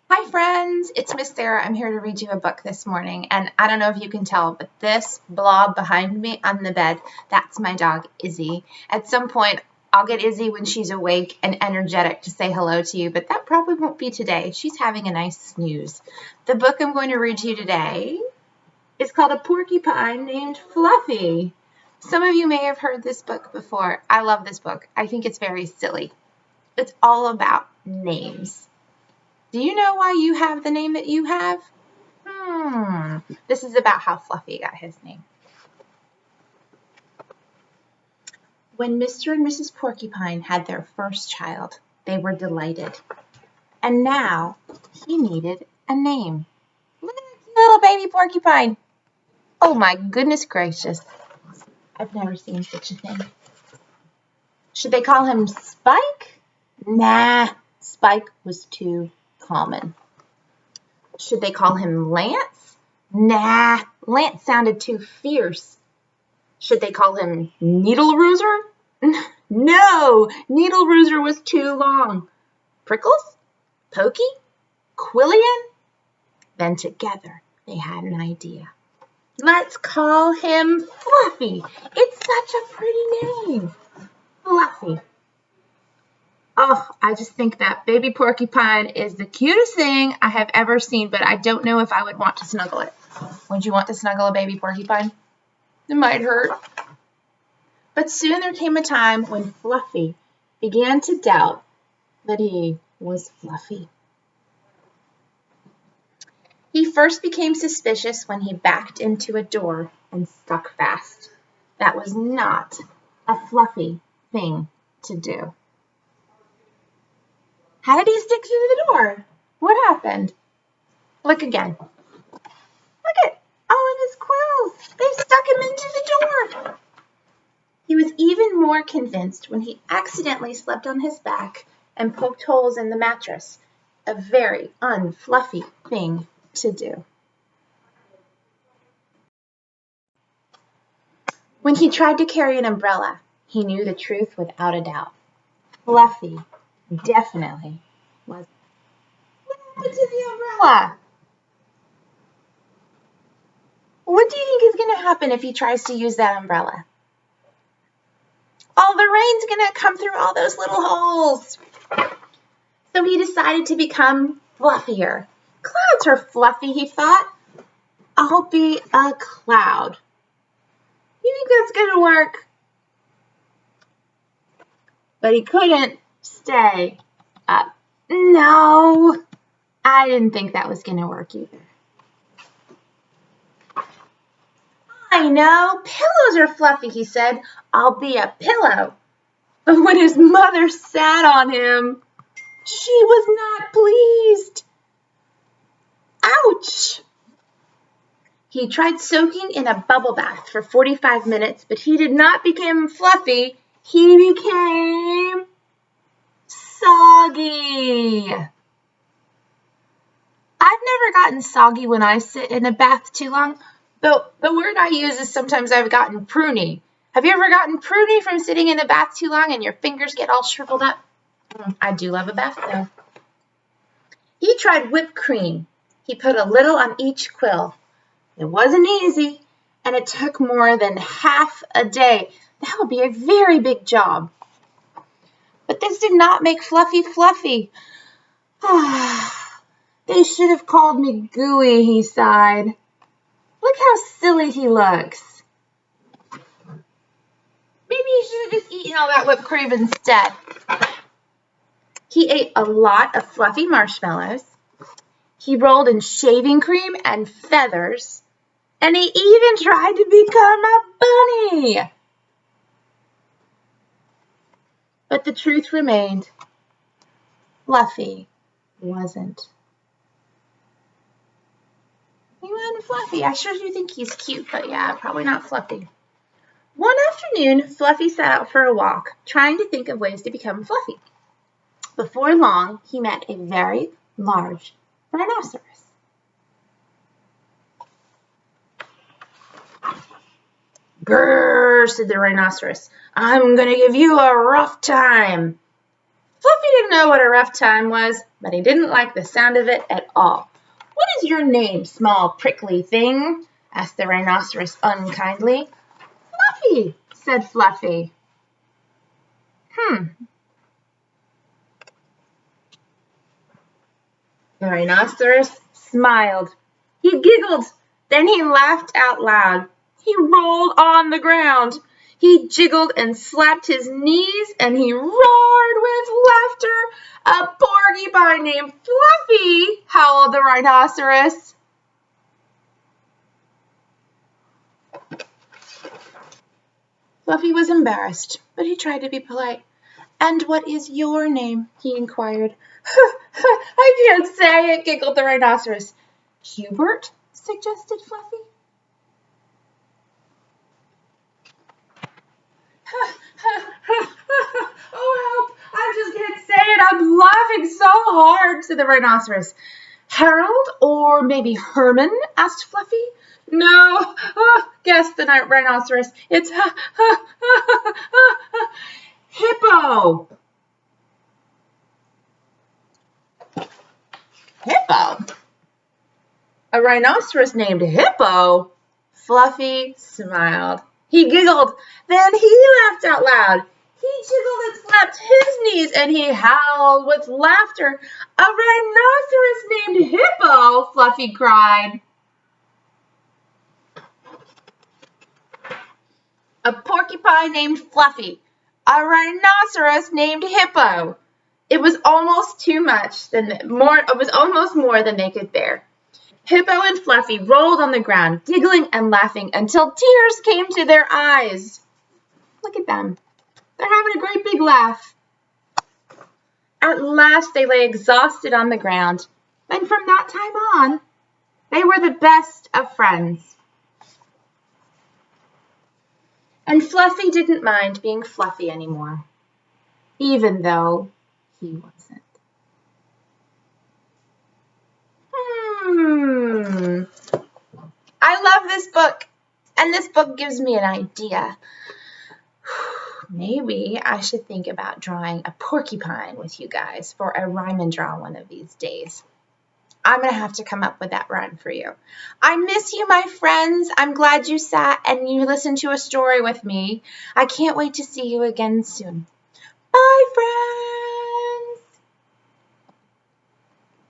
Hi friends, it's Miss Sarah. I'm here to read you a book this morning, and I don't know if you can tell, but this blob behind me on the bed, that's my dog Izzy. At some point, I'll get Izzy when she's awake and energetic to say hello to you, but that probably won't be today. She's having a nice snooze. The book I'm going to read to you today is called A Porcupine Named Fluffy. Some of you may have heard this book before. I love this book. I think it's very silly. It's all about names. Do you know why you have the name that you have? This is about how Fluffy got his name. When Mr. and Mrs. Porcupine had their first child, they were delighted. And now he needed a name. Look at that little baby porcupine. Oh my goodness gracious. I've never seen such a thing. Should they call him Spike? Nah, Spike was too common. Should they call him Lance? Nah, Lance sounded too fierce. Should they call him Needle Rooser? No, Needle Rooser was too long. Prickles? Pokey? Quillian? Then together they had an idea. Let's call him Fluffy. It's such a pretty name. Fluffy. Oh, I just think that baby porcupine is the cutest thing I have ever seen, but I don't know if I would want to snuggle it. Would you want to snuggle a baby porcupine? It might hurt. But soon there came a time when Fluffy began to doubt that he was Fluffy. He first became suspicious when he backed into a door and stuck fast. That was not a Fluffy thing to do. How did he stick to the door? What happened? Look again. Look at all of his quills. They've stuck him into the door. He was even more convinced when he accidentally slept on his back and poked holes in the mattress. A very unfluffy thing to do. When he tried to carry an umbrella, he knew the truth without a doubt. Fluffy definitely was. What happened to the umbrella? What do you think is going to happen if he tries to use that umbrella? Oh, the rain's going to come through all those little holes. So he decided to become fluffier. Clouds are fluffy, he thought. I'll be a cloud. You think that's going to work? But he couldn't stay up. No, I didn't think that was going to work either. I know, pillows are fluffy, he said. I'll be a pillow. But when his mother sat on him, she was not pleased. Ouch! He tried soaking in a bubble bath for 45 minutes, but he did not become fluffy. He became soggy. I've never gotten soggy when I sit in a bath too long. The word I use is sometimes I've gotten pruny. Have you ever gotten pruny from sitting in the bath too long and your fingers get all shriveled up? I do love a bath though. He tried whipped cream. He put a little on each quill. It wasn't easy, and it took more than half a day. That would be a very big job. But this did not make Fluffy fluffy. They should have called me Gooey, he sighed. Look how silly he looks. Maybe he should have just eaten all that whipped cream instead. He ate a lot of fluffy marshmallows. He rolled in shaving cream and feathers. And he even tried to become a bunny. But the truth remained. Fluffy wasn't. He wasn't fluffy. I sure do think he's cute, but yeah, probably not fluffy. One afternoon, Fluffy set out for a walk, trying to think of ways to become fluffy. Before long, he met a very large rhinoceros. Grrr, said the rhinoceros. I'm going to give you a rough time. Fluffy didn't know what a rough time was, but he didn't like the sound of it at all. "What is your name, small prickly thing?" asked the rhinoceros unkindly. "Fluffy," said Fluffy. The rhinoceros smiled. He giggled. Then he laughed out loud. He rolled on the ground. He jiggled and slapped his knees, and he roared with laughter. "A porcupine named Fluffy," howled the rhinoceros. Fluffy was embarrassed, but he tried to be polite. "And what is your name?" he inquired. "I can't say it," giggled the rhinoceros. "Hubert?" suggested Fluffy. "Oh, help! I just can't say it. I'm laughing so hard," said the rhinoceros. "Harold or maybe Herman?" asked Fluffy. "No," guessed the rhinoceros. "It's Hippo." Hippo? A rhinoceros named Hippo? Fluffy smiled. He giggled. Then he laughed out loud. He jiggled and slapped his knees, and he howled with laughter. "A rhinoceros named Hippo!" Fluffy cried. "A porcupine named Fluffy. A rhinoceros named Hippo." It was almost too much. It was almost more than they could bear. Hippo and Fluffy rolled on the ground, giggling and laughing until tears came to their eyes. Look at them. They're having a great big laugh. At last they lay exhausted on the ground, and from that time on, they were the best of friends. And Fluffy didn't mind being Fluffy anymore, even though he wasn't. I love this book, and this book gives me an idea. Maybe I should think about drawing a porcupine with you guys for a rhyme and draw one of these days. I'm going to have to come up with that rhyme for you. I miss you, my friends. I'm glad you sat and you listened to a story with me. I can't wait to see you again soon. Bye, friends.